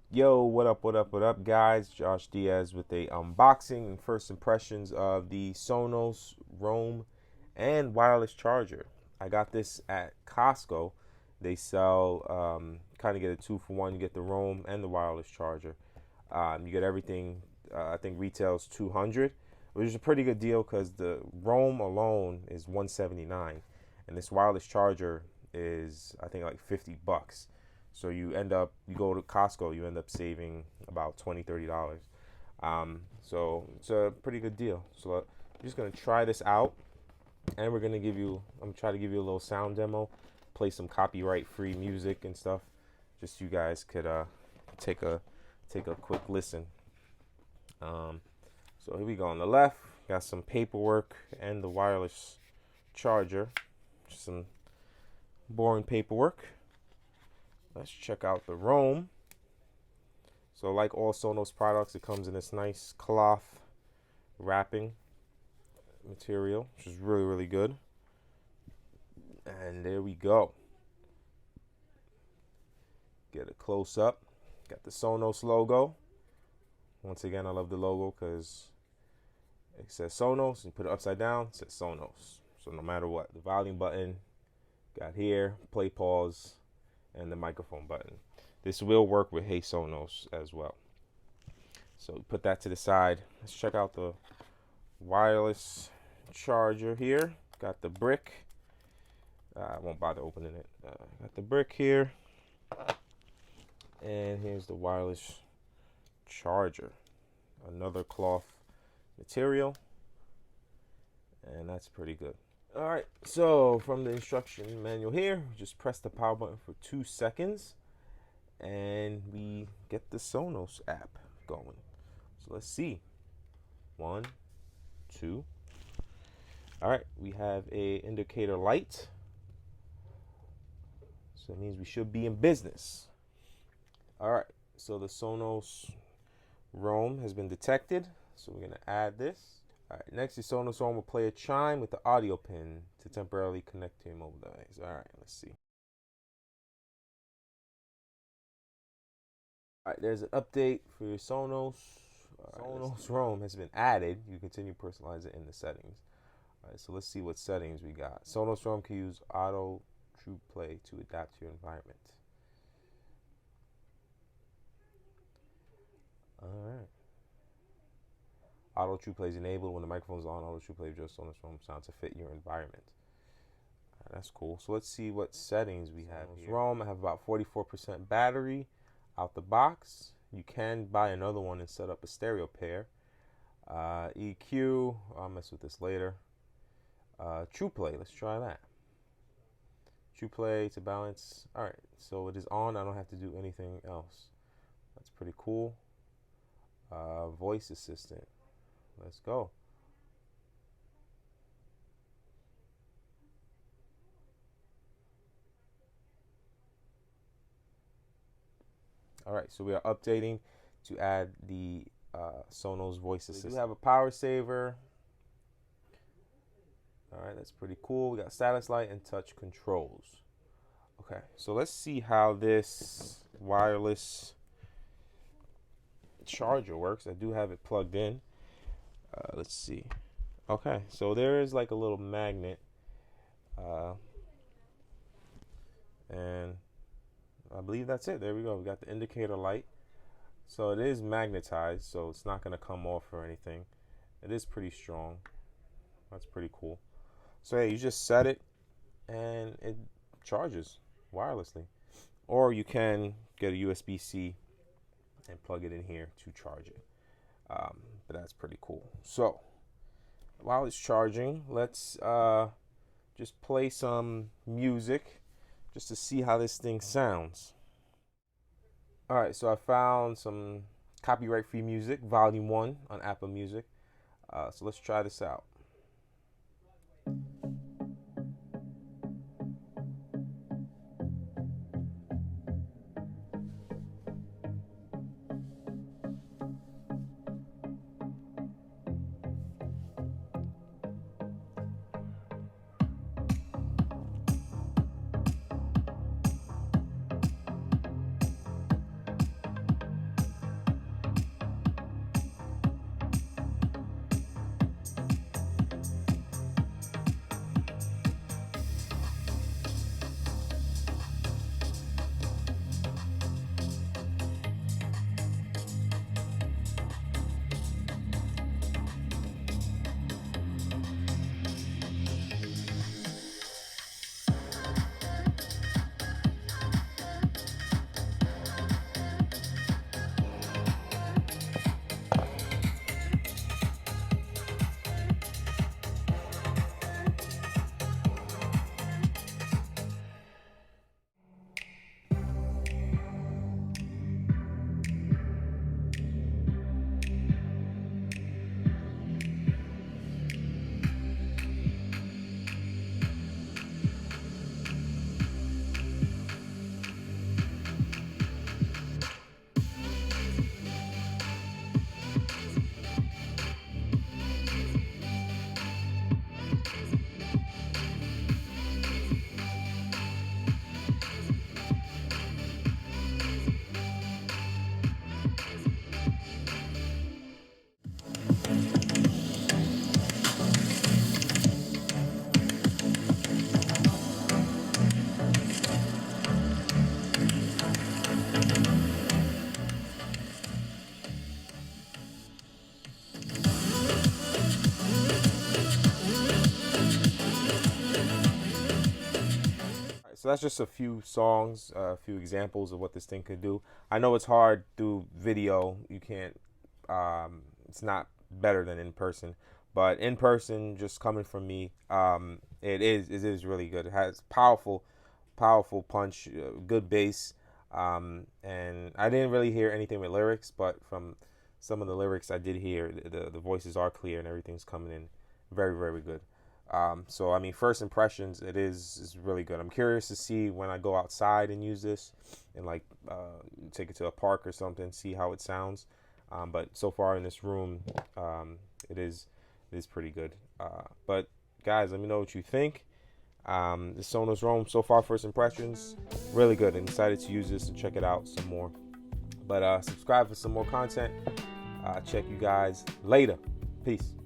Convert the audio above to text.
Yo, what up, guys? Josh Diaz with a unboxing and first impressions of the Sonos Roam and wireless charger. I got this at Costco. They sell kind of get a 2-for-1. You get the Roam and the wireless charger. You get everything. I think retails 200, which is a pretty good deal because the Roam alone is 179, and this wireless charger is I think like $50. So you go to Costco, you end up saving about $20, $30. So it's a pretty good deal. So I'm just gonna try this out, and I'm trying to give you a little sound demo, play some copyright-free music and stuff, just so you guys could take a take a quick listen. Um, so here we go. On the left, got some paperwork and the wireless charger. Just some boring paperwork. Let's check out the Roam. So like all Sonos products, it comes in this nice cloth wrapping material, which is really, really good. And there we go. Get a close up. Got the Sonos logo. Once again, I love the logo because it says Sonos. You put it upside down, it says Sonos. So no matter what, the volume button, got here, play, pause, and the microphone button. This will work with Hey Sonos as well. So put that to the side. Let's check out the wireless charger here. Got the brick. I won't bother opening it. Got the brick here. And here's the wireless charger. Another cloth material. And that's pretty good. All right, so from the instruction manual here, just press the power button for 2 seconds and we get the Sonos app going. So let's see. 1, 2. All right, we have a indicator light. So it means we should be in business. All right, so the Sonos Roam has been detected. So we're gonna add this. All right, next the Sonos Roam will play a chime with the audio pin to temporarily connect to your mobile device. All right, let's see. All right, there's an update for your Sonos. Sonos Roam has been added. You continue to personalize it in the settings. All right, so let's see what settings we got. Sonos Roam can use auto true play to adapt to your environment. All right. Auto True Play is enabled when the microphone is on. Auto True Play adjusts Sonos Roam sound to fit your environment. That's cool. So let's see what settings we have here. Roam, I have about 44% battery out the box. You can buy another one and set up a stereo pair. EQ, I'll mess with this later. True Play, let's try that. True Play to balance. All right, so it is on. I don't have to do anything else. That's pretty cool. Voice Assistant. Let's go. All right, so we are updating to add the Sonos voice assistant. We have a power saver. All right, that's pretty cool. We got status light and touch controls. Okay, so let's see how this wireless charger works. I do have it plugged in. Let's see. Okay, so there is like a little magnet, and I believe that's it. There we go. We got the indicator light. So it is magnetized, so it's not going to come off or anything. It is pretty strong. That's pretty cool. So yeah, you just set it and it charges wirelessly. Or you can get a USB-C and plug it in here to charge it. But that's pretty cool. So while it's charging, let's just play some music just to see how this thing sounds. All right, so I found some copyright-free music, Volume 1 on Apple Music. So let's try this out. So that's just a few songs, a few examples of what this thing could do. I know it's hard through video. You can't. It's not better than in person, but in person, just coming from me, it is really good. It has powerful punch, good bass, and I didn't really hear anything with lyrics, but from some of the lyrics I did hear, the voices are clear and everything's coming in very good. So I mean, first impressions, it is really good. I'm curious to see when I go outside and use this, and like take it to a park or something, see how it sounds. But so far in this room, it is pretty good. But guys, let me know what you think. The Sonos Roam, so far first impressions, really good. I'm excited to use this and check it out some more. But subscribe for some more content. Check you guys later. Peace.